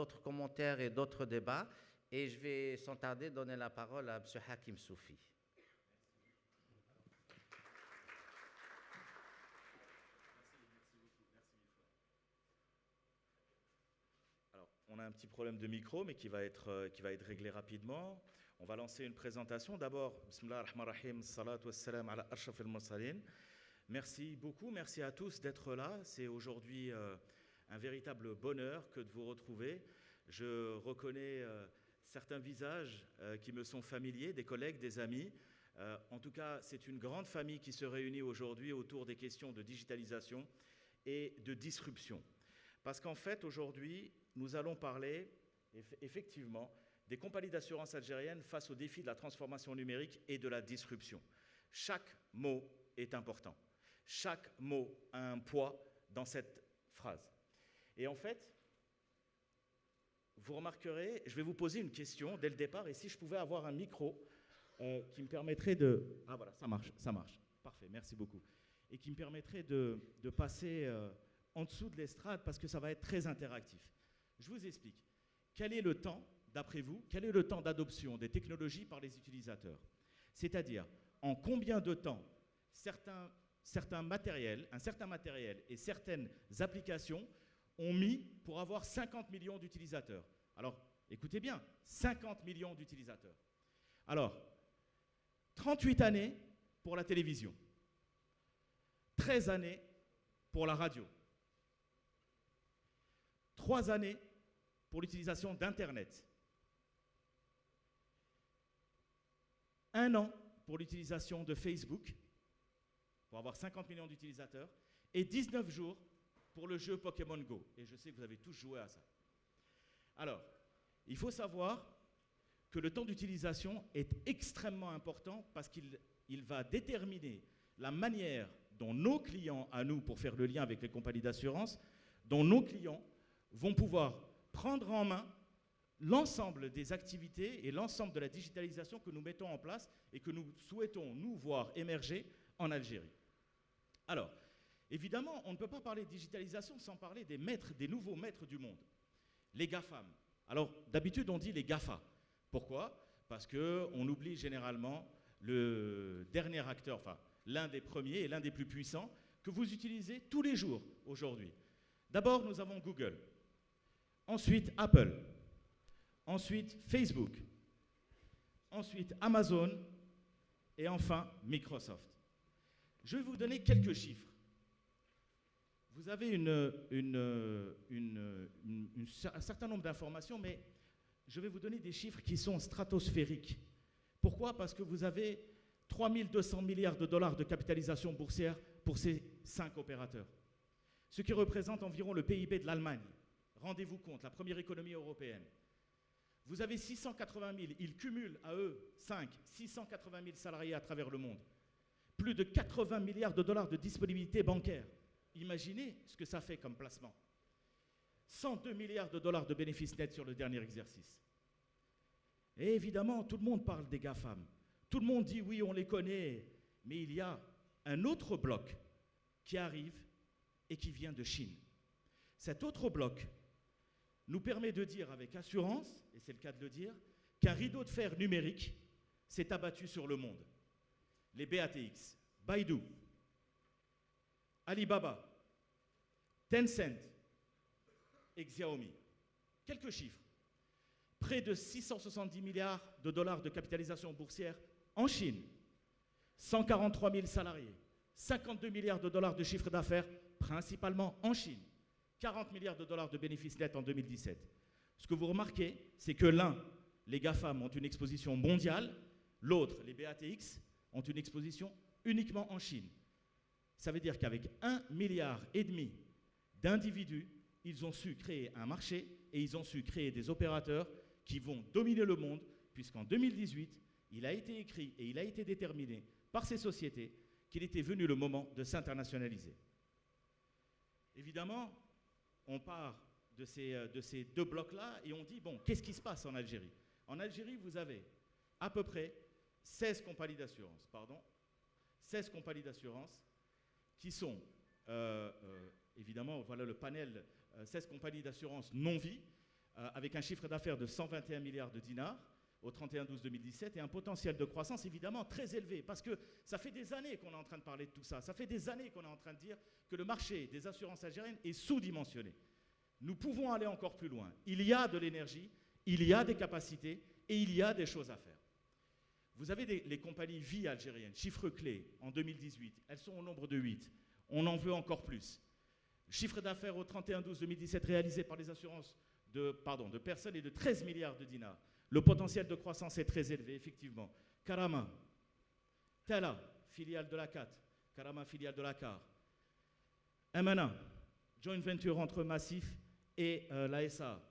d'autres commentaires et d'autres débats. Et je vais sans tarder donner la parole à M. Hakim Soufi. On a un petit problème de micro, mais qui va être réglé rapidement. On va lancer une présentation. D'abord, Bismillah ar-Rahman ar-Rahim, salatu wassalam ala ashraf al-mursalin. Merci beaucoup, merci à tous d'être là. C'est aujourd'hui un véritable bonheur que de vous retrouver. Je reconnais certains visages qui me sont familiers, des collègues, des amis. En tout cas, c'est une grande famille qui se réunit aujourd'hui autour des questions de digitalisation et de disruption. Parce qu'en fait, aujourd'hui, nous allons parler, effectivement, des compagnies d'assurance algériennes face au défi de la transformation numérique et de la disruption. Chaque mot est important. Chaque mot a un poids dans cette phrase. Et en fait, vous remarquerez, je vais vous poser une question dès le départ, et si je pouvais avoir un micro qui me permettrait de... Ah voilà, ça marche. Parfait, merci beaucoup. Et qui me permettrait de passer en dessous de l'estrade, parce que ça va être très interactif. Je vous explique. Quel est le temps, d'après vous, quel est le temps d'adoption des technologies par les utilisateurs? C'est-à-dire, en combien de temps un certain matériel et certaines applications ont mis pour avoir 50 millions d'utilisateurs? Alors, écoutez bien, 50 millions d'utilisateurs. Alors, 38 années pour la télévision, 13 années pour la radio, 3 années pour l'utilisation d'Internet, 1 an pour l'utilisation de Facebook, pour avoir 50 millions d'utilisateurs, et 19 jours pour le jeu Pokémon Go. Et je sais que vous avez tous joué à ça. Alors, il faut savoir que le temps d'utilisation est extrêmement important parce qu'il va déterminer la manière dont nos clients, à nous, pour faire le lien avec les compagnies d'assurance, dont nos clients vont pouvoir prendre en main l'ensemble des activités et l'ensemble de la digitalisation que nous mettons en place et que nous souhaitons, nous, voir émerger en Algérie. Alors, évidemment, on ne peut pas parler de digitalisation sans parler des maîtres, des nouveaux maîtres du monde, les GAFAM. Alors, d'habitude, on dit les GAFA. Pourquoi? Parce qu'on oublie généralement le dernier acteur, enfin, l'un des premiers et l'un des plus puissants que vous utilisez tous les jours aujourd'hui. D'abord, nous avons Google. Ensuite, Apple. Ensuite, Facebook. Ensuite, Amazon. Et enfin, Microsoft. Je vais vous donner quelques chiffres. Vous avez un certain nombre d'informations, mais je vais vous donner des chiffres qui sont stratosphériques. Pourquoi? Parce que vous avez 3200 milliards de dollars de capitalisation boursière pour ces 5 opérateurs, ce qui représente environ le PIB de l'Allemagne. Rendez-vous compte, la première économie européenne. Vous avez 680 000, ils cumulent à eux 680 000 salariés à travers le monde. Plus de 80 milliards de dollars de disponibilité bancaire. Imaginez ce que ça fait comme placement. 102 milliards de dollars de bénéfices nets sur le dernier exercice. Et évidemment, tout le monde parle des GAFAM. Tout le monde dit oui, on les connaît, mais il y a un autre bloc qui arrive et qui vient de Chine. Cet autre bloc nous permet de dire avec assurance, et c'est le cas de le dire, qu'un rideau de fer numérique s'est abattu sur le monde. Les BATX, Baidu, Alibaba, Tencent et Xiaomi. Quelques chiffres. Près de 670 milliards de dollars de capitalisation boursière en Chine, 143 000 salariés, 52 milliards de dollars de chiffre d'affaires, principalement en Chine, 40 milliards de dollars de bénéfices nets en 2017. Ce que vous remarquez, c'est que l'un, les GAFAM ont une exposition mondiale, l'autre, les BATX, ont une exposition uniquement en Chine. Ça veut dire qu'avec 1,5 milliard d'individus, ils ont su créer un marché et ils ont su créer des opérateurs qui vont dominer le monde, puisqu'en 2018, il a été écrit et il a été déterminé par ces sociétés qu'il était venu le moment de s'internationaliser. Évidemment, on part de ces deux blocs-là et on dit, bon, qu'est-ce qui se passe en Algérie? En Algérie, vous avez à peu près 16 compagnies d'assurance, 16 compagnies d'assurance qui sont, évidemment, voilà le panel, 16 compagnies d'assurance non-vie, avec un chiffre d'affaires de 121 milliards de dinars au 31-12-2017 et un potentiel de croissance évidemment très élevé, parce que ça fait des années qu'on est en train de parler de tout ça, ça fait des années qu'on est en train de dire que le marché des assurances algériennes est sous-dimensionné. Nous pouvons aller encore plus loin. Il y a de l'énergie, il y a des capacités et il y a des choses à faire. Vous avez les compagnies vie algériennes, chiffre clé en 2018, elles sont au nombre de 8. On en veut encore plus. Chiffre d'affaires au 31-12-2017 réalisé par les assurances de personnes est de 13 milliards de dinars. Le potentiel de croissance est très élevé, effectivement. Karama, Tala, filiale de la CAT, Karama, filiale de la CAR. Amana, joint venture entre Massif et la SA.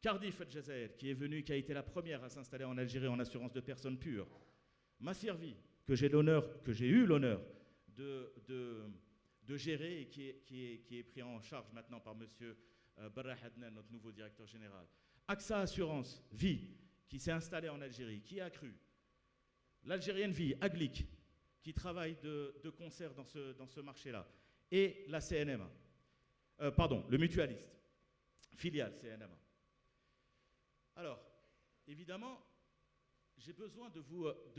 Cardiff El Jazair, qui est venue, qui a été la première à s'installer en Algérie en assurance de personnes pures. Massirvi, que j'ai eu l'honneur de gérer et qui est pris en charge maintenant par M. Barrah Adnan, notre nouveau directeur général. AXA Assurance Vie, qui s'est installée en Algérie, qui a cru. L'Algérienne Vie, Aglic, qui travaille de concert dans ce marché-là. Et la CNMA, le mutualiste, filiale CNMA. Alors, évidemment, j'ai besoin de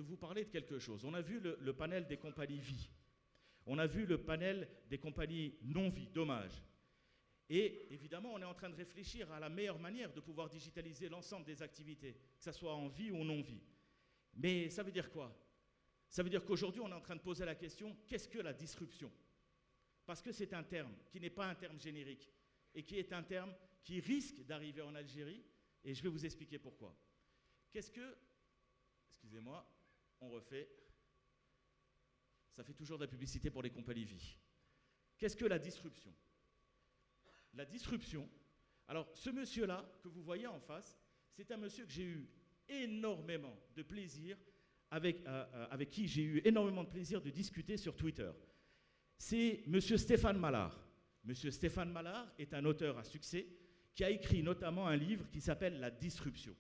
vous parler de quelque chose. On a vu le panel des compagnies vie. On a vu le panel des compagnies non-vie, dommages. Et évidemment, on est en train de réfléchir à la meilleure manière de pouvoir digitaliser l'ensemble des activités, que ce soit en vie ou en non-vie. Mais ça veut dire quoi? Ça veut dire qu'aujourd'hui, on est en train de poser la question, qu'est-ce que la disruption? Parce que c'est un terme qui n'est pas un terme générique et qui est un terme qui risque d'arriver en Algérie, et je vais vous expliquer pourquoi. Qu'est-ce que... Excusez-moi, on refait. Ça fait toujours de la publicité pour les compagnies vie. Qu'est-ce que la disruption? La disruption, alors ce monsieur-là que vous voyez en face, c'est un monsieur que j'ai eu énormément de plaisir, avec qui j'ai eu énormément de plaisir de discuter sur Twitter. C'est monsieur Stéphane Mallard. Monsieur Stéphane Mallard est un auteur à succès qui a écrit notamment un livre qui s'appelle La Disruption.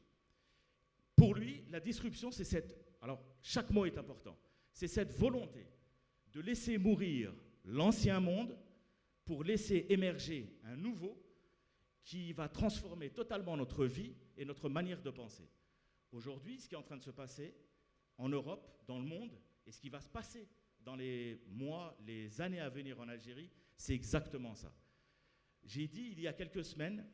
Pour lui, la disruption, c'est cette... Alors, chaque mot est important. C'est cette volonté de laisser mourir l'ancien monde pour laisser émerger un nouveau qui va transformer totalement notre vie et notre manière de penser. Aujourd'hui, ce qui est en train de se passer en Europe, dans le monde, et ce qui va se passer dans les mois, les années à venir en Algérie, c'est exactement ça. J'ai dit il y a quelques semaines,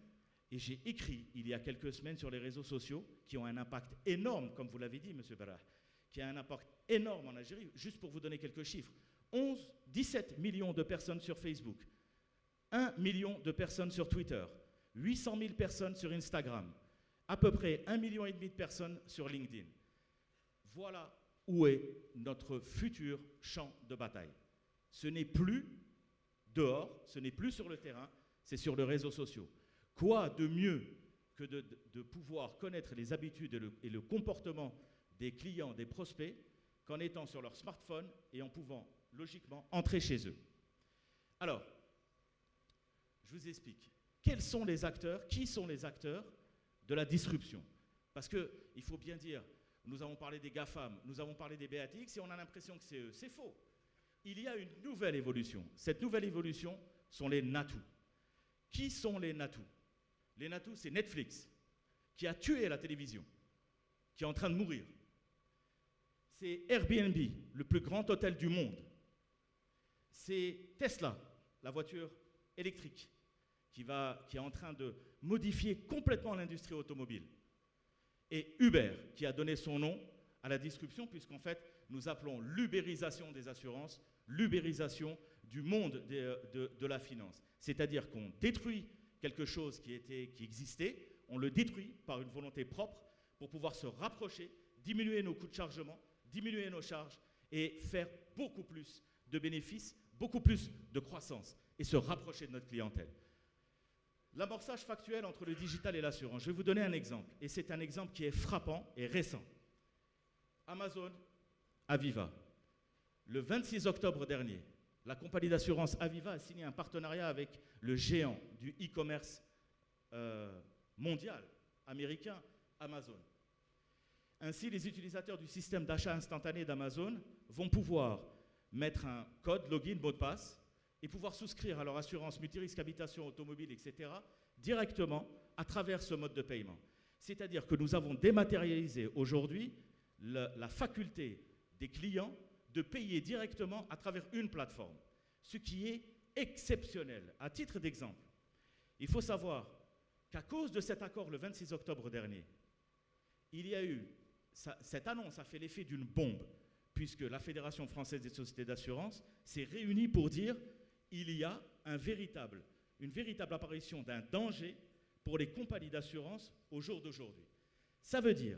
et j'ai écrit il y a quelques semaines sur les réseaux sociaux, qui ont un impact énorme, comme vous l'avez dit, M. Barrah, qui a un impact énorme en Algérie, juste pour vous donner quelques chiffres. 17 millions de personnes sur Facebook, 1 million de personnes sur Twitter, 800 000 personnes sur Instagram, à peu près 1,5 million de personnes sur LinkedIn. Voilà où est notre futur champ de bataille. Ce n'est plus dehors, ce n'est plus sur le terrain, c'est sur les réseaux sociaux. Quoi de mieux que de pouvoir connaître les habitudes et le comportement des clients, des prospects, qu'en étant sur leur smartphone et en pouvant logiquement entrer chez eux. Alors, je vous explique. Quels sont les acteurs, qui sont les acteurs de la disruption? Parce qu'il faut bien dire, nous avons parlé des GAFAM, nous avons parlé des BATX et on a l'impression que c'est eux. C'est faux. Il y a une nouvelle évolution. Cette nouvelle évolution sont les NATU. Qui sont les NATU? Les NATU, c'est Netflix, qui a tué la télévision, qui est en train de mourir. C'est Airbnb, le plus grand hôtel du monde. C'est Tesla, la voiture électrique, qui est en train de modifier complètement l'industrie automobile. Et Uber, qui a donné son nom à la disruption, puisqu'en fait, nous appelons l'ubérisation des assurances, l'ubérisation du monde de la finance. C'est-à-dire qu'on détruit quelque chose qui existait, on le détruit par une volonté propre pour pouvoir se rapprocher, diminuer nos coûts de chargement, diminuer nos charges et faire beaucoup plus de bénéfices, beaucoup plus de croissance et se rapprocher de notre clientèle. L'amorçage factuel entre le digital et l'assurance. Je vais vous donner un exemple, et c'est un exemple qui est frappant et récent. Amazon, Aviva. Le 26 octobre dernier, la compagnie d'assurance Aviva a signé un partenariat avec le géant du e-commerce mondial, américain, Amazon. Ainsi, les utilisateurs du système d'achat instantané d'Amazon vont pouvoir mettre un code, login, mot de passe, et pouvoir souscrire à leur assurance multirisque, habitation, automobile, etc., directement à travers ce mode de paiement. C'est-à-dire que nous avons dématérialisé aujourd'hui la faculté des clients de payer directement à travers une plateforme, ce qui est exceptionnel. À titre d'exemple, il faut savoir qu'à cause de cet accord le 26 octobre dernier, il y a eu, cette annonce a fait l'effet d'une bombe, puisque la Fédération française des sociétés d'assurance s'est réunie pour dire qu'il y a une véritable apparition d'un danger pour les compagnies d'assurance au jour d'aujourd'hui. Ça veut dire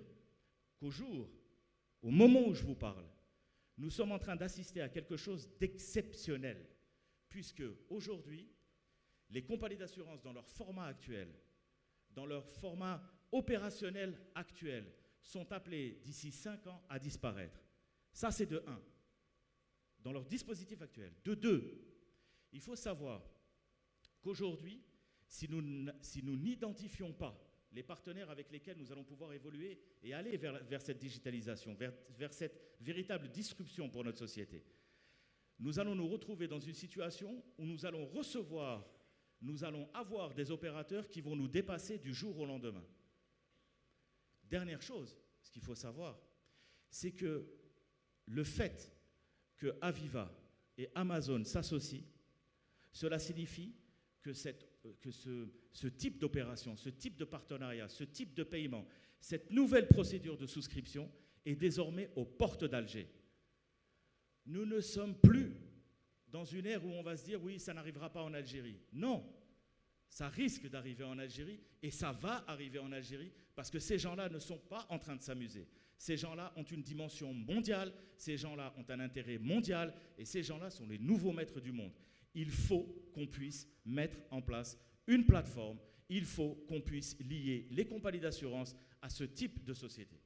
au moment où je vous parle, nous sommes en train d'assister à quelque chose d'exceptionnel, puisque aujourd'hui, les compagnies d'assurance dans leur format actuel, dans leur format opérationnel actuel, sont appelées d'ici 5 ans à disparaître. Ça, c'est de 1, dans leur dispositif actuel. De 2, il faut savoir qu'aujourd'hui, si nous n'identifions pas les partenaires avec lesquels nous allons pouvoir évoluer et aller vers cette digitalisation, vers cette véritable disruption pour notre société, nous allons nous retrouver dans une situation où nous allons avoir des opérateurs qui vont nous dépasser du jour au lendemain. Dernière chose, ce qu'il faut savoir, c'est que le fait que Aviva et Amazon s'associent, cela signifie que ce type d'opération, ce type de partenariat, ce type de paiement, cette nouvelle procédure de souscription est désormais aux portes d'Alger. Nous ne sommes plus dans une ère où on va se dire « oui, ça n'arrivera pas en Algérie ». Non, ça risque d'arriver en Algérie et ça va arriver en Algérie parce que ces gens-là ne sont pas en train de s'amuser. Ces gens-là ont une dimension mondiale, ces gens-là ont un intérêt mondial et ces gens-là sont les nouveaux maîtres du monde. Il faut qu'on puisse mettre en place une plateforme, il faut qu'on puisse lier les compagnies d'assurance à ce type de société,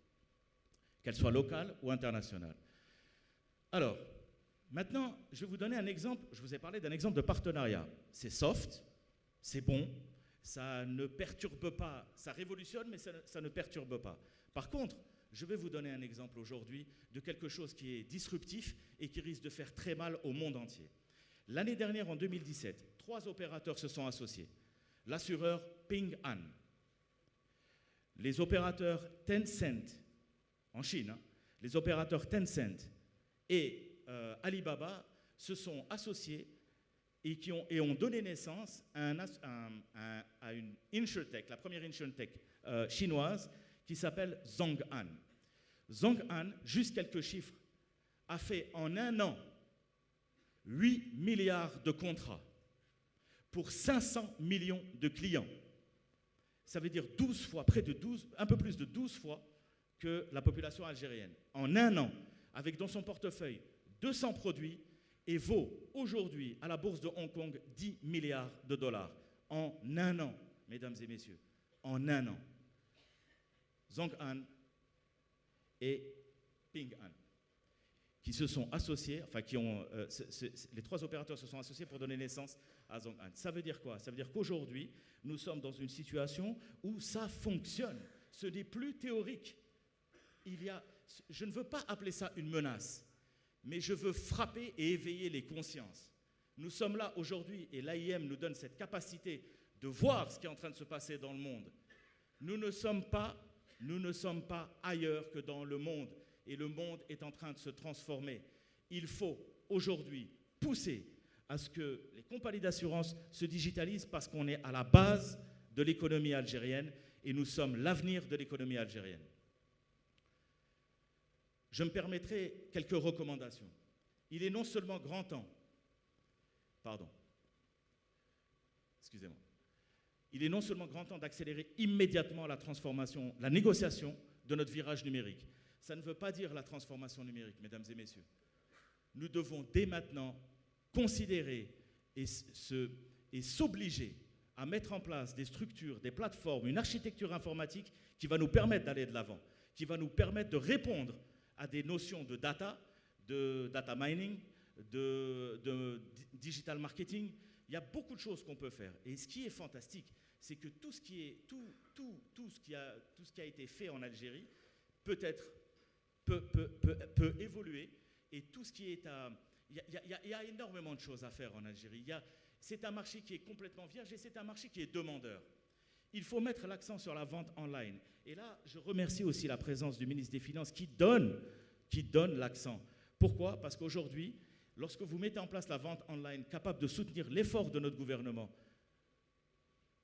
qu'elles soient locales ou internationales. Alors, maintenant, je vais vous donner un exemple, je vous ai parlé d'un exemple de partenariat. C'est soft, c'est bon, ça ne perturbe pas, ça révolutionne, mais ça ne perturbe pas. Par contre, je vais vous donner un exemple aujourd'hui de quelque chose qui est disruptif et qui risque de faire très mal au monde entier. L'année dernière, en 2017, 3 opérateurs se sont associés. L'assureur Ping An, les opérateurs Tencent, en Chine, les opérateurs Tencent et Alibaba se sont associés et ont donné naissance à une insurtech, la première insurtech chinoise, qui s'appelle ZhongAn. ZhongAn, juste quelques chiffres, a fait en un an 8 milliards de contrats pour 500 millions de clients. Ça veut dire 12 fois, un peu plus de 12 fois que la population algérienne. En un an, avec dans son portefeuille 200 produits, et vaut aujourd'hui à la bourse de Hong Kong 10 milliards de dollars. En un an, mesdames et messieurs, en un an. ZhongAn et Ping An, qui se sont associés, enfin les 3 opérateurs se sont associés pour donner naissance à ZhongAn. Ça veut dire quoi? Ça veut dire qu'aujourd'hui, nous sommes dans une situation où ça fonctionne. Ce n'est plus théorique. Je ne veux pas appeler ça une menace, mais je veux frapper et éveiller les consciences. Nous sommes là aujourd'hui et l'AIM nous donne cette capacité de voir ce qui est en train de se passer dans le monde. Nous ne sommes pas ailleurs que dans le monde et le monde est en train de se transformer. Il faut aujourd'hui pousser à ce que les compagnies d'assurance se digitalisent parce qu'on est à la base de l'économie algérienne et nous sommes l'avenir de l'économie algérienne. Je me permettrai quelques recommandations. Il est non seulement grand temps, il est non seulement grand temps d'accélérer immédiatement la transformation, la négociation de notre virage numérique. Ça ne veut pas dire la transformation numérique, mesdames et messieurs. Nous devons dès maintenant considérer et s'obliger à mettre en place des structures, des plateformes, une architecture informatique qui va nous permettre d'aller de l'avant, qui va nous permettre de répondre à des notions de data mining, de digital marketing. Il y a beaucoup de choses qu'on peut faire. Et ce qui est fantastique, c'est que tout ce qui a été fait en Algérie peut évoluer. Et tout ce qui est il y a énormément de choses à faire en Algérie. C'est un marché qui est complètement vierge et c'est un marché qui est demandeur. Il faut mettre l'accent sur la vente online. Et là, je remercie aussi la présence du ministre des Finances qui donne l'accent. Pourquoi? Parce qu'aujourd'hui, lorsque vous mettez en place la vente online capable de soutenir l'effort de notre gouvernement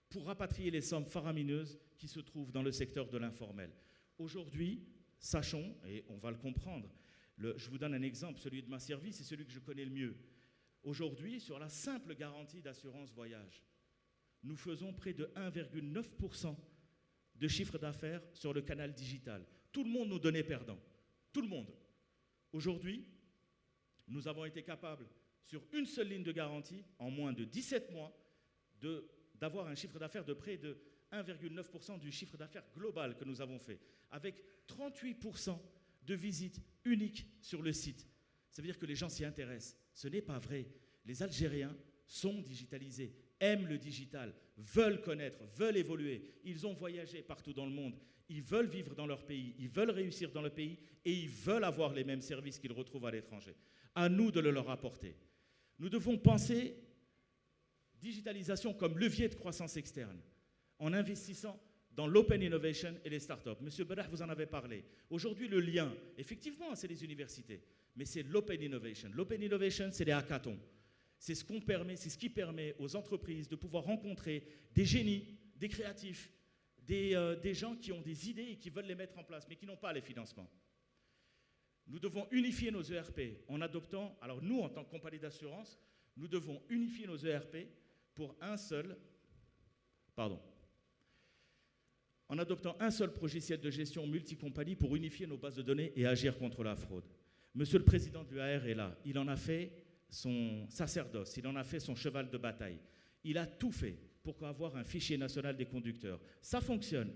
pour rapatrier les sommes faramineuses qui se trouvent dans le secteur de l'informel. Aujourd'hui, sachons, et on va le comprendre, je vous donne un exemple, celui de ma service, c'est celui que je connais le mieux. Aujourd'hui, sur la simple garantie d'assurance voyage, nous faisons près de 1,9% de chiffre d'affaires sur le canal digital. Tout le monde nous donnait perdant. Tout le monde. Aujourd'hui, nous avons été capables, sur une seule ligne de garantie, en moins de 17 mois, d'avoir un chiffre d'affaires de près de 1,9% du chiffre d'affaires global que nous avons fait, avec 38% de visites uniques sur le site. Ça veut dire que les gens s'y intéressent. Ce n'est pas vrai. Les Algériens sont digitalisés, aiment le digital, veulent connaître, veulent évoluer. Ils ont voyagé partout dans le monde. Ils veulent vivre dans leur pays, ils veulent réussir dans le pays et ils veulent avoir les mêmes services qu'ils retrouvent à l'étranger. À nous de le leur apporter. Nous devons penser digitalisation comme levier de croissance externe en investissant dans l'open innovation et les startups. Monsieur Berah, vous en avez parlé. Aujourd'hui, le lien, effectivement, c'est les universités, mais c'est l'open innovation. L'open innovation, c'est les hackathons. C'est ce qui permet aux entreprises de pouvoir rencontrer des génies, des créatifs, des gens qui ont des idées et qui veulent les mettre en place, mais qui n'ont pas les financements. Nous devons unifier nos ERP en adoptant, alors nous, en tant que compagnie d'assurance, nous devons unifier nos ERP pour en adoptant un seul logiciel de gestion multi-compagnie pour unifier nos bases de données et agir contre la fraude. Monsieur le président de l'UAR est là. Il en a fait son sacerdoce, il en a fait son cheval de bataille. Il a tout fait pour avoir un fichier national des conducteurs. Ça fonctionne.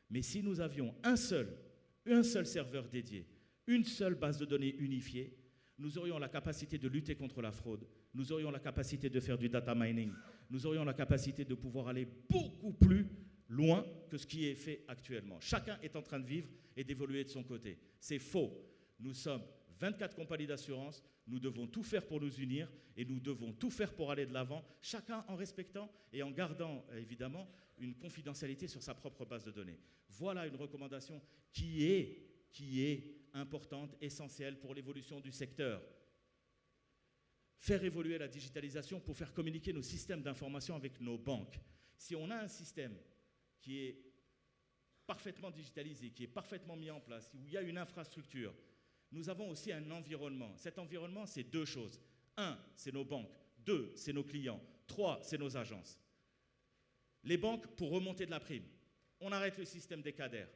Mais si nous avions un seul serveur dédié, une seule base de données unifiée, nous aurions la capacité de lutter contre la fraude, nous aurions la capacité de faire du data mining, nous aurions la capacité de pouvoir aller beaucoup plus loin que ce qui est fait actuellement. Chacun est en train de vivre et d'évoluer de son côté. C'est faux. Nous sommes 24 compagnies d'assurance, nous devons tout faire pour nous unir et nous devons tout faire pour aller de l'avant, chacun en respectant et en gardant évidemment une confidentialité sur sa propre base de données. Voilà une recommandation qui est importante, essentielle pour l'évolution du secteur. Faire évoluer la digitalisation pour faire communiquer nos systèmes d'information avec nos banques. Si on a un système qui est parfaitement digitalisé, qui est parfaitement mis en place, où il y a une infrastructure, nous avons aussi un environnement. Cet environnement, c'est deux choses. 1, c'est nos banques. 2, c'est nos clients. 3, c'est nos agences. Les banques, pour remonter de la prime, on arrête le système des CADER.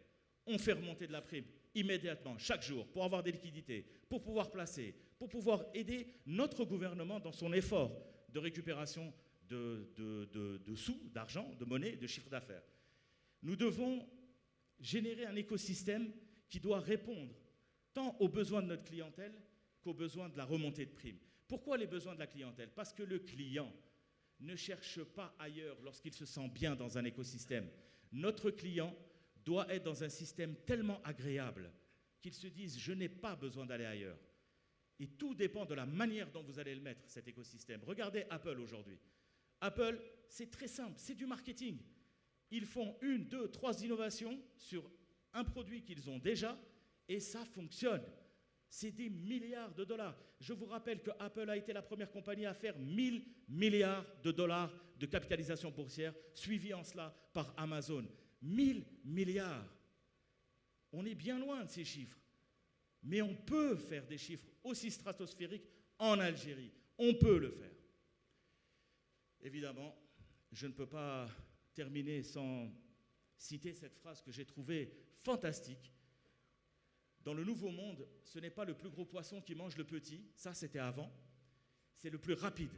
On fait remonter de la prime immédiatement, chaque jour, pour avoir des liquidités, pour pouvoir placer, pour pouvoir aider notre gouvernement dans son effort de récupération de sous, d'argent, de monnaie, de chiffre d'affaires. Nous devons générer un écosystème qui doit répondre tant aux besoins de notre clientèle qu'aux besoins de la remontée de primes. Pourquoi les besoins de la clientèle? Parce que le client ne cherche pas ailleurs lorsqu'il se sent bien dans un écosystème. Notre client doit être dans un système tellement agréable qu'il se dise « je n'ai pas besoin d'aller ailleurs ». Et tout dépend de la manière dont vous allez le mettre, cet écosystème. Regardez Apple aujourd'hui. Apple, c'est très simple, c'est du marketing. Ils font 1, 2, 3 innovations sur un produit qu'ils ont déjà et ça fonctionne. C'est des milliards de dollars. Je vous rappelle que Apple a été la première compagnie à faire 1000 milliards de dollars de capitalisation boursière, suivi en cela par Amazon. 1000 milliards. On est bien loin de ces chiffres. Mais on peut faire des chiffres aussi stratosphériques en Algérie. On peut le faire. Évidemment, je ne peux pas terminer sans citer cette phrase que j'ai trouvée fantastique. Dans le Nouveau Monde, ce n'est pas le plus gros poisson qui mange le petit, ça c'était avant, c'est le plus rapide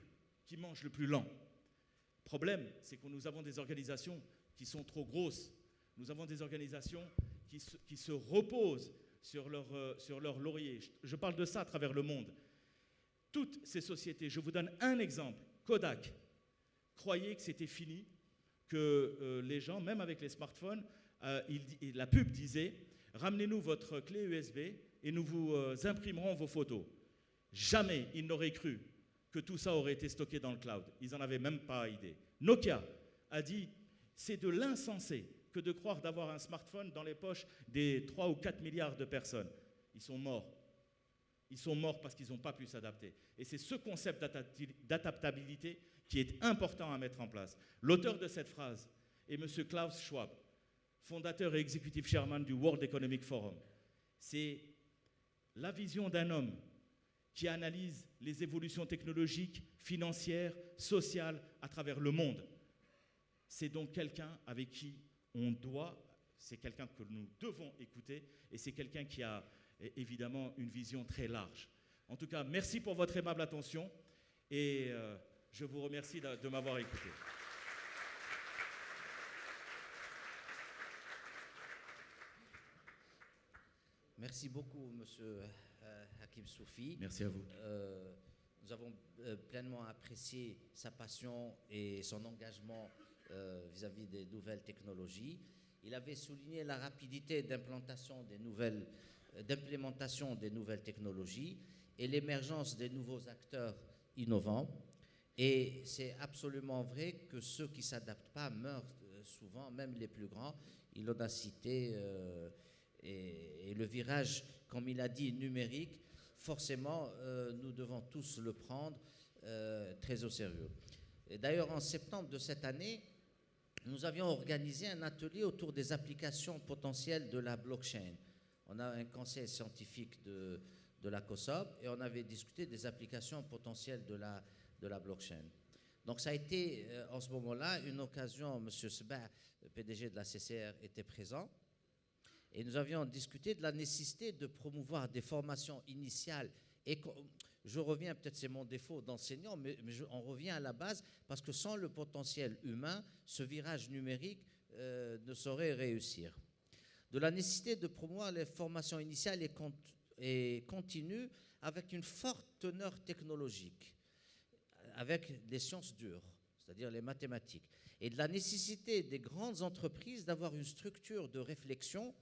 qui mange le plus lent. Le problème, c'est que nous avons des organisations qui sont trop grosses, nous avons des organisations qui se reposent sur leur laurier. Je parle de ça à travers le monde. Toutes ces sociétés, je vous donne un exemple, Kodak, croyaient que c'était fini, que les gens, même avec les smartphones, la pub disait « Ramenez-nous votre clé USB et nous vous imprimerons vos photos ». Jamais ils n'auraient cru que tout ça aurait été stocké dans le cloud. Ils n'en avaient même pas idée. Nokia a dit C'est de l'insensé que de croire d'avoir un smartphone dans les poches des 3 ou 4 milliards de personnes. Ils sont morts. Ils sont morts parce qu'ils n'ont pas pu s'adapter. Et c'est ce concept d'adaptabilité qui est important à mettre en place. L'auteur de cette phrase est M. Klaus Schwab, fondateur et executive chairman du World Economic Forum. C'est la vision d'un homme qui analyse les évolutions technologiques, financières, sociales à travers le monde. C'est donc quelqu'un avec qui on doit, c'est quelqu'un que nous devons écouter, et c'est quelqu'un qui a évidemment une vision très large. En tout cas, merci pour votre aimable attention, et je vous remercie de m'avoir écouté. Merci beaucoup, Monsieur Hakim Soufi. Merci à vous. Nous avons pleinement apprécié sa passion et son engagement vis-à-vis des nouvelles technologies. Il avait souligné la rapidité d'implémentation des nouvelles technologies et l'émergence des nouveaux acteurs innovants. Et c'est absolument vrai que ceux qui ne s'adaptent pas meurent souvent, même les plus grands. Il en a cité et le virage, comme il a dit, numérique, forcément, nous devons tous le prendre très au sérieux. D'ailleurs, en septembre de cette année, nous avions organisé un atelier autour des applications potentielles de la blockchain. On a un conseil scientifique de la COSOB et on avait discuté des applications potentielles de la blockchain. Donc ça a été, en ce moment-là, une occasion, M. Sbah, le PDG de la CCR, était présent, et nous avions discuté de la nécessité de promouvoir des formations initiales. Et je reviens, peut-être c'est mon défaut d'enseignant, mais on revient à la base, parce que sans le potentiel humain, ce virage numérique ne saurait réussir. De la nécessité de promouvoir les formations initiales et continues avec une forte teneur technologique, avec des sciences dures, c'est-à-dire les mathématiques, et de la nécessité des grandes entreprises d'avoir une structure de réflexion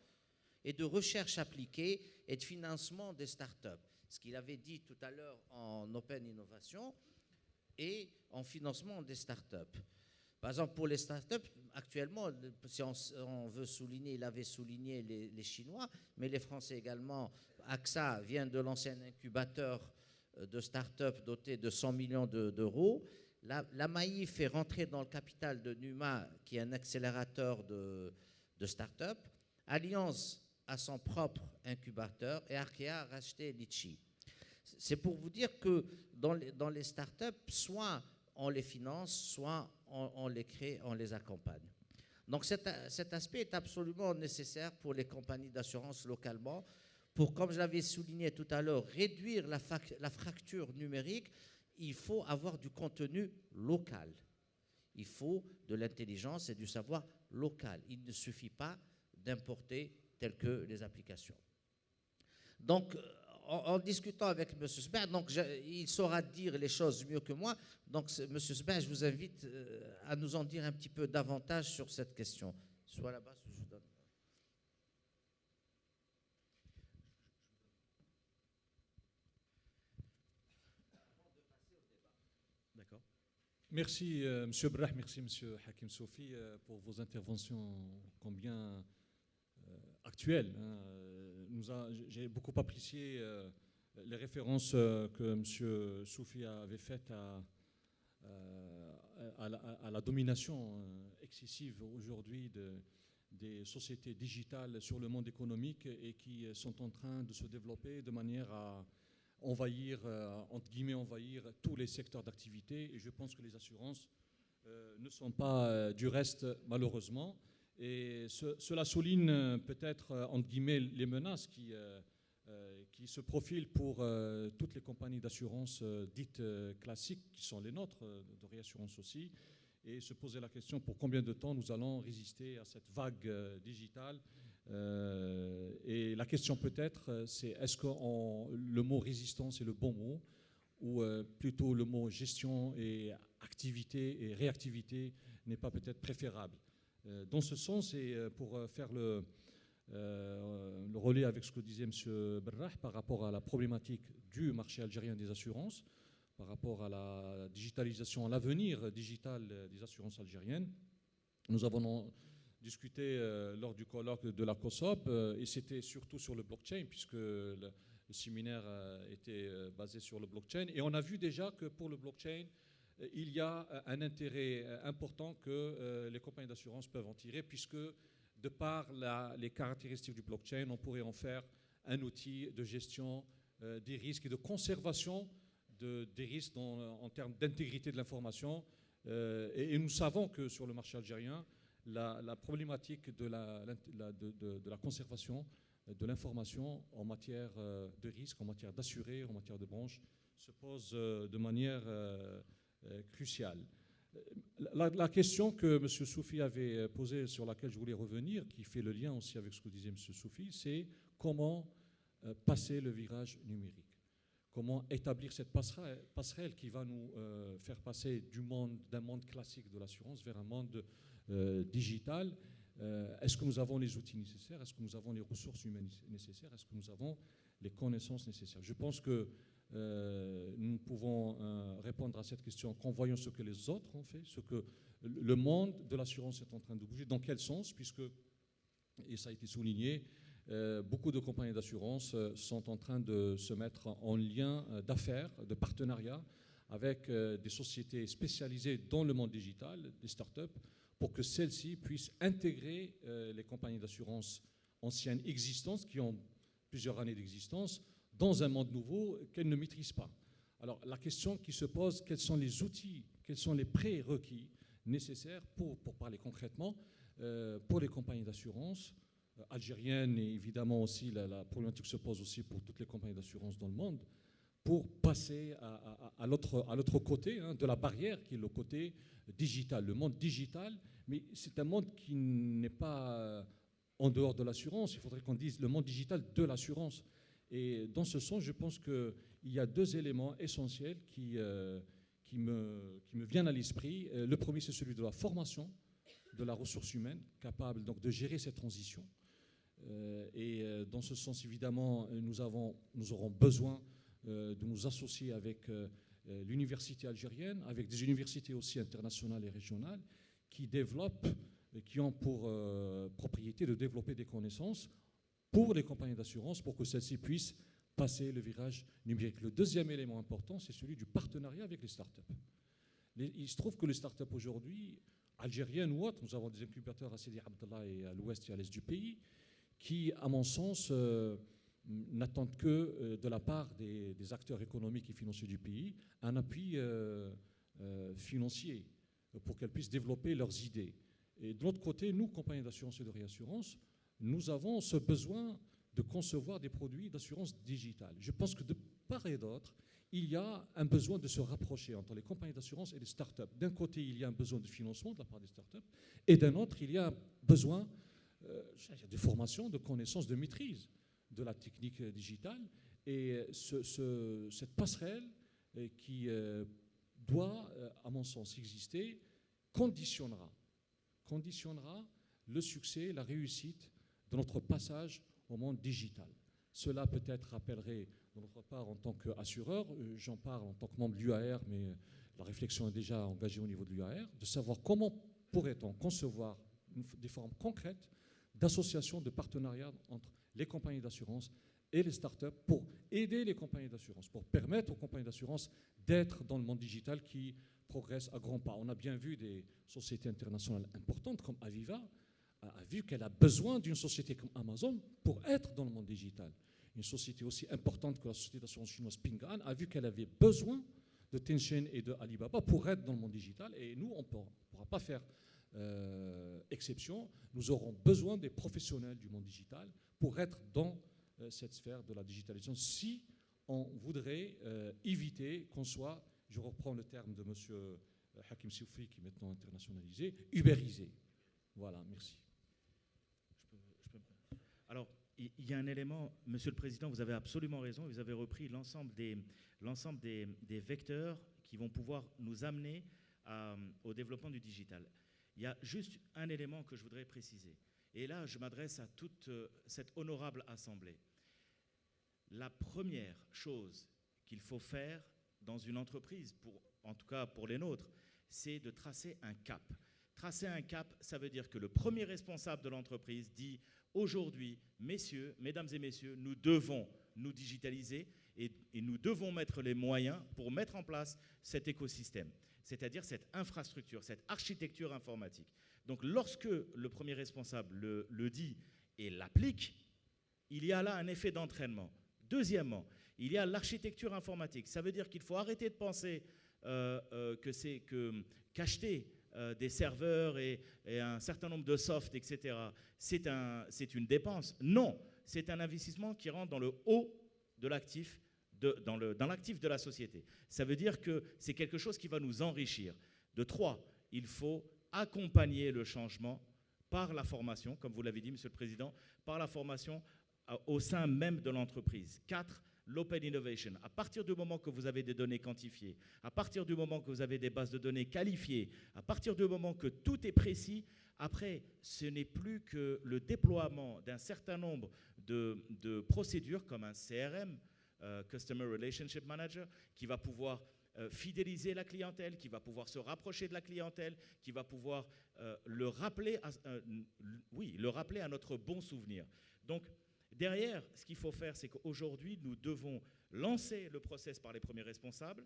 et de recherche appliquée et de financement des startups. Ce qu'il avait dit tout à l'heure en Open Innovation et en financement des startups. Par exemple, pour les startups, actuellement, si on veut souligner, il avait souligné les Chinois, mais les Français également. AXA vient de lancer un incubateur de startups doté de 100 millions d'euros. La Maïf fait rentrer dans le capital de Numa, qui est un accélérateur de startups. Allianz a son propre incubateur et Arkea a racheté Litchi. C'est pour vous dire que dans les startups, soit on les finance, soit on les crée, on les accompagne. Donc cet aspect est absolument nécessaire pour les compagnies d'assurance localement, pour, comme je l'avais souligné tout à l'heure, réduire la fracture numérique. Il faut avoir du contenu local. Il faut de l'intelligence et du savoir local. Il ne suffit pas d'importer telles que les applications. Donc, en discutant avec M. Sbah, donc il saura dire les choses mieux que moi. Donc, M. Sbah, je vous invite à nous en dire un petit peu davantage sur cette question. Soit là-bas, je vous donne. D'accord. Merci, M. Brah, merci, M. Hakim Soufi, pour vos interventions combien actuelles. J'ai beaucoup apprécié les références que M. Soufi avait faites à la domination excessive aujourd'hui des sociétés digitales sur le monde économique et qui sont en train de se développer de manière à envahir, entre guillemets, envahir tous les secteurs d'activité. Et je pense que les assurances ne sont pas du reste, malheureusement. Et cela souligne peut-être, entre guillemets, les menaces qui se profilent pour toutes les compagnies d'assurance dites classiques, qui sont les nôtres, de réassurance aussi, et se poser la question pour combien de temps nous allons résister à cette vague digitale. Et la question peut-être, c'est est-ce que le mot résistance est le bon mot, ou plutôt le mot gestion et activité et réactivité n'est pas peut-être préférable. Dans ce sens, et pour faire le relais avec ce que disait M. Brah par rapport à la problématique du marché algérien des assurances, par rapport à la digitalisation, à l'avenir digital des assurances algériennes, Nous avons discuté lors du colloque de la COSOP et c'était surtout sur le blockchain puisque le séminaire était basé sur le blockchain. Et on a vu déjà que pour le blockchain, il y a un intérêt important que les compagnies d'assurance peuvent en tirer puisque de par les caractéristiques du blockchain, on pourrait en faire un outil de gestion des risques et de conservation des risques en termes d'intégrité de l'information. Et nous savons que sur le marché algérien, la problématique de la conservation de l'information en matière de risque, en matière d'assuré, en matière de branche, se pose de manière cruciale. La question que M. Soufi avait posée, sur laquelle je voulais revenir, qui fait le lien aussi avec ce que disait M. Soufi, c'est comment passer le virage numérique. Comment établir cette passerelle qui va nous faire passer d'un monde classique de l'assurance vers un monde digital. Est-ce que nous avons les outils nécessaires? Est-ce que nous avons les ressources humaines nécessaires? Est-ce que nous avons les connaissances nécessaires? Je pense que nous pouvons répondre à cette question qu'en voyant ce que les autres ont fait, ce que le monde de l'assurance est en train de bouger. Dans quel sens? Puisque, et ça a été souligné, beaucoup de compagnies d'assurance sont en train de se mettre en lien d'affaires, de partenariat avec des sociétés spécialisées dans le monde digital, des startups, pour que celles-ci puissent intégrer les compagnies d'assurance anciennes existantes, qui ont plusieurs années d'existence, dans un monde nouveau qu'elles ne maîtrisent pas. Alors la question qui se pose, quels sont les outils, quels sont les prérequis nécessaires pour parler concrètement pour les compagnies d'assurance algériennes, et évidemment aussi la problématique se pose aussi pour toutes les compagnies d'assurance dans le monde, pour passer à l'autre côté de la barrière, qui est le côté digital, le monde digital, mais c'est un monde qui n'est pas en dehors de l'assurance, il faudrait qu'on dise le monde digital de l'assurance. Et dans ce sens, je pense qu'il y a deux éléments essentiels qui me viennent à l'esprit. Le premier, c'est celui de la formation de la ressource humaine, capable donc de gérer cette transition. Et dans ce sens, évidemment, nous aurons besoin de nous associer avec l'université algérienne, avec des universités aussi internationales et régionales qui développent, qui ont pour propriété de développer des connaissances pour les compagnies d'assurance, pour que celles-ci puissent passer le virage numérique. Le deuxième élément important, c'est celui du partenariat avec les startups. Il se trouve que les startups aujourd'hui, algériennes ou autres, nous avons des incubateurs à Sidi Abdallah et à l'ouest et à l'est du pays, qui, à mon sens, n'attendent que de la part des acteurs économiques et financiers du pays un appui financier pour qu'elles puissent développer leurs idées. Et de l'autre côté, nous, compagnies d'assurance et de réassurance, nous avons ce besoin de concevoir des produits d'assurance digitale. Je pense que de part et d'autre, il y a un besoin de se rapprocher entre les compagnies d'assurance et les startups. D'un côté, il y a un besoin de financement de la part des startups, et d'un autre, il y a un besoin de formation, de connaissance, de maîtrise de la technique digitale. Et cette passerelle qui doit, à mon sens, exister, conditionnera le succès, la réussite de notre passage au monde digital. Cela peut-être rappellerait, de notre part, en tant qu'assureur, j'en parle en tant que membre de l'UAR, mais la réflexion est déjà engagée au niveau de l'UAR, de savoir comment pourrait-on concevoir des formes concrètes d'association, de partenariat entre les compagnies d'assurance et les startups pour aider les compagnies d'assurance, pour permettre aux compagnies d'assurance d'être dans le monde digital qui progresse à grands pas. On a bien vu des sociétés internationales importantes comme Aviva a vu qu'elle a besoin d'une société comme Amazon pour être dans le monde digital. Une société aussi importante que la société d'assurance chinoise Ping An a vu qu'elle avait besoin de Tencent et de Alibaba pour être dans le monde digital. Et nous, on ne pourra pas faire exception. Nous aurons besoin des professionnels du monde digital pour être dans cette sphère de la digitalisation. Si on voudrait éviter qu'on soit, je reprends le terme de M. Hakim Soufi, qui est maintenant internationalisé, ubérisé. Voilà, merci. Alors, il y a un élément, Monsieur le Président, vous avez absolument raison, vous avez repris l'ensemble des vecteurs qui vont pouvoir nous amener au développement du digital. Il y a juste un élément que je voudrais préciser. Et là, je m'adresse à toute cette honorable assemblée. La première chose qu'il faut faire dans une entreprise, en tout cas pour les nôtres, c'est de tracer un cap. Tracer un cap, ça veut dire que le premier responsable de l'entreprise dit aujourd'hui, messieurs, mesdames et messieurs, nous devons nous digitaliser et nous devons mettre les moyens pour mettre en place cet écosystème, c'est-à-dire cette infrastructure, cette architecture informatique. Donc lorsque le premier responsable le dit et l'applique, il y a là un effet d'entraînement. Deuxièmement, il y a l'architecture informatique. Ça veut dire qu'il faut arrêter de penser qu'acheter des serveurs et un certain nombre de softs, etc., c'est une dépense. Non, c'est un investissement qui rentre dans le haut de l'actif, dans l'actif de la société. Ça veut dire que c'est quelque chose qui va nous enrichir. De 3, il faut accompagner le changement par la formation, comme vous l'avez dit, Monsieur le Président, par la formation au sein même de l'entreprise. 4, l'open innovation. À partir du moment que vous avez des données quantifiées, à partir du moment que vous avez des bases de données qualifiées, à partir du moment que tout est précis, après, ce n'est plus que le déploiement d'un certain nombre de procédures comme un CRM, Customer Relationship Manager, qui va pouvoir fidéliser la clientèle, qui va pouvoir se rapprocher de la clientèle, qui va pouvoir le rappeler à notre bon souvenir. Donc, derrière, ce qu'il faut faire, c'est qu'aujourd'hui, nous devons lancer le process par les premiers responsables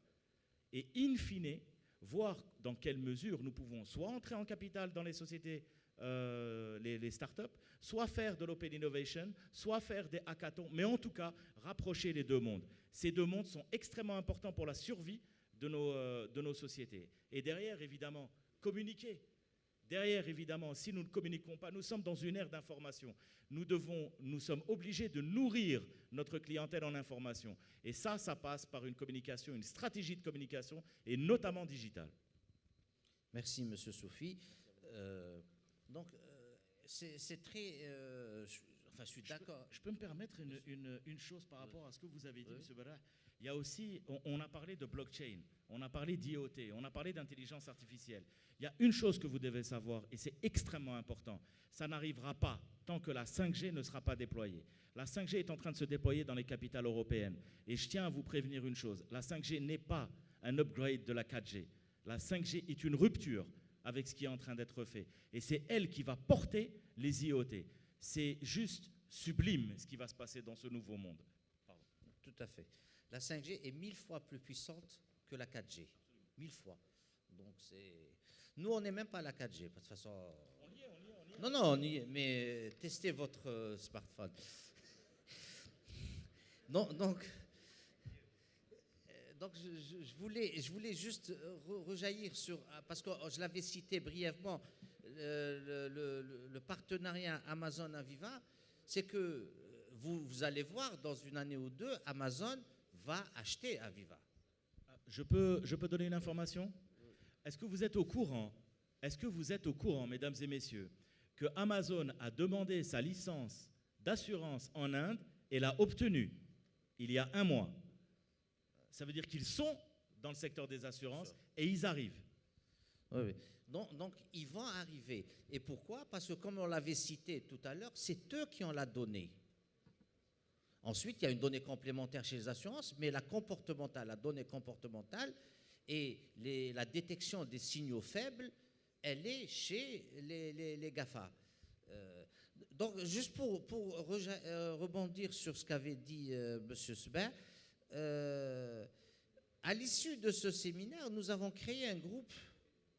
et, in fine, voir dans quelle mesure nous pouvons soit entrer en capital dans les sociétés, les startups, soit faire de l'open innovation, soit faire des hackathons, mais en tout cas, rapprocher les deux mondes. Ces deux mondes sont extrêmement importants pour la survie de nos sociétés. Et derrière, évidemment, communiquer. Derrière, évidemment, si nous ne communiquons pas, nous sommes dans une ère d'information. Nous sommes obligés de nourrir notre clientèle en information. Et ça passe par une communication, une stratégie de communication, et notamment digitale. Merci, Monsieur Soufi. Donc, c'est très... je suis d'accord. Je peux me permettre une chose par rapport à ce que vous avez dit, M. Barrah. Il y a aussi, on a parlé de blockchain, on a parlé d'IoT, on a parlé d'intelligence artificielle. Il y a une chose que vous devez savoir, et c'est extrêmement important, ça n'arrivera pas tant que la 5G ne sera pas déployée. La 5G est en train de se déployer dans les capitales européennes. Et je tiens à vous prévenir une chose, la 5G n'est pas un upgrade de la 4G. La 5G est une rupture avec ce qui est en train d'être fait. Et c'est elle qui va porter les IoT. C'est juste sublime ce qui va se passer dans ce nouveau monde. Pardon. Tout à fait. La 5G est 1000 fois plus puissante que la 4G. 1000 fois. Donc nous, on n'est même pas à la 4G. De toute façon... On y est. Non, on y est. Mais testez votre smartphone. Donc je voulais juste rejaillir sur... Parce que je l'avais cité brièvement, le partenariat Amazon-Aviva, c'est que vous allez voir, dans une année ou deux, Amazon va acheter Aviva. Je peux donner une information ? Est-ce que vous êtes au courant, mesdames et messieurs, que Amazon a demandé sa licence d'assurance en Inde et l'a obtenue il y a 1 mois ? Ça veut dire qu'ils sont dans le secteur des assurances et ils arrivent. Oui. Donc, ils vont arriver. Et pourquoi ? Parce que, comme on l'avait cité tout à l'heure, c'est eux qui ont la donnée. Ensuite, il y a une donnée complémentaire chez les assurances, mais la donnée comportementale et la détection des signaux faibles, elle est chez les GAFA. Donc, juste pour rebondir sur ce qu'avait dit M. Sber, à l'issue de ce séminaire, nous avons créé un groupe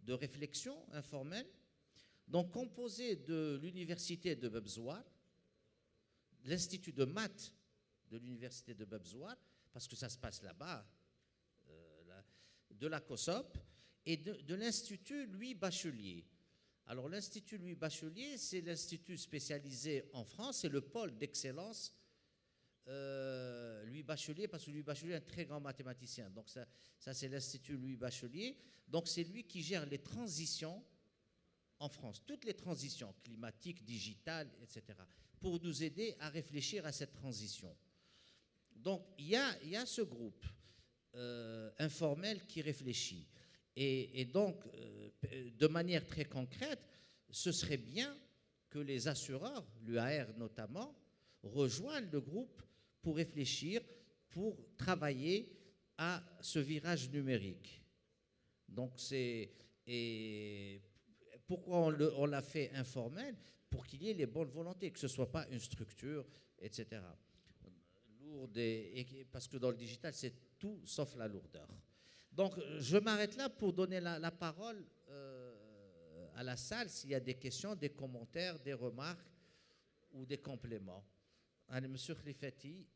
de réflexion informelle, donc composé de l'université de Bebzouar, l'Institut de maths de l'université de Bebzouar, parce que ça se passe là-bas, de la COSOP, et de l'Institut Louis Bachelier. Alors l'Institut Louis Bachelier, c'est l'institut spécialisé en France, c'est le pôle d'excellence Louis Bachelier, parce que Louis Bachelier est un très grand mathématicien. Donc ça c'est l'Institut Louis Bachelier. Donc c'est lui qui gère les transitions en France, toutes les transitions climatiques, digitales, etc., pour nous aider à réfléchir à cette transition. Donc il y a ce groupe informel qui réfléchit. Et donc, de manière très concrète, ce serait bien que les assureurs, l'UAR notamment, rejoignent le groupe pour réfléchir, pour travailler à ce virage numérique. Donc, pourquoi on l'a fait informel? Pour qu'il y ait les bonnes volontés, que ce ne soit pas une structure, etc. Lourde, parce que dans le digital, c'est tout sauf la lourdeur. Donc, je m'arrête là pour donner la parole à la salle s'il y a des questions, des commentaires, des remarques ou des compléments. Allez, Monsieur Khlifati.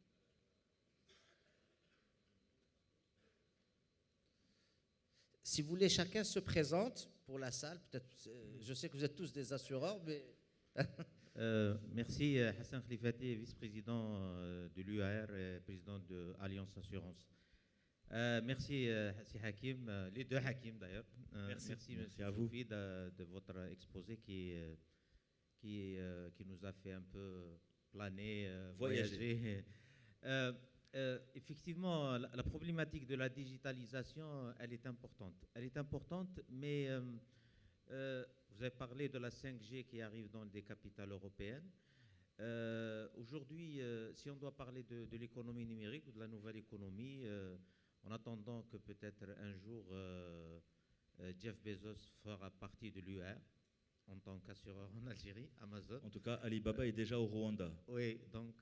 Si vous voulez, chacun se présente pour la salle. Peut-être, je sais que vous êtes tous des assureurs, mais... Merci, Hassan Khlifati, vice-président de l'UAR et président de Alliance Assurance. Merci, Hassi Hakim, les deux Hakim d'ailleurs. Merci, merci à vous de votre exposé qui nous a fait un peu planer, voyager. Effectivement, la problématique de la digitalisation, elle est importante. Elle est importante, mais vous avez parlé de la 5G qui arrive dans des capitales européennes. Aujourd'hui, si on doit parler de l'économie numérique ou de la nouvelle économie, en attendant que peut-être un jour Jeff Bezos fera partie de l'UR en tant qu'assureur en Algérie, Amazon. En tout cas, Alibaba est déjà au Rwanda. Oui, donc...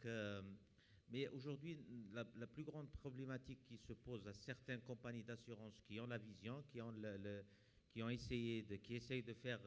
mais aujourd'hui, la plus grande problématique qui se pose à certaines compagnies d'assurance qui ont la vision, qui essayent de faire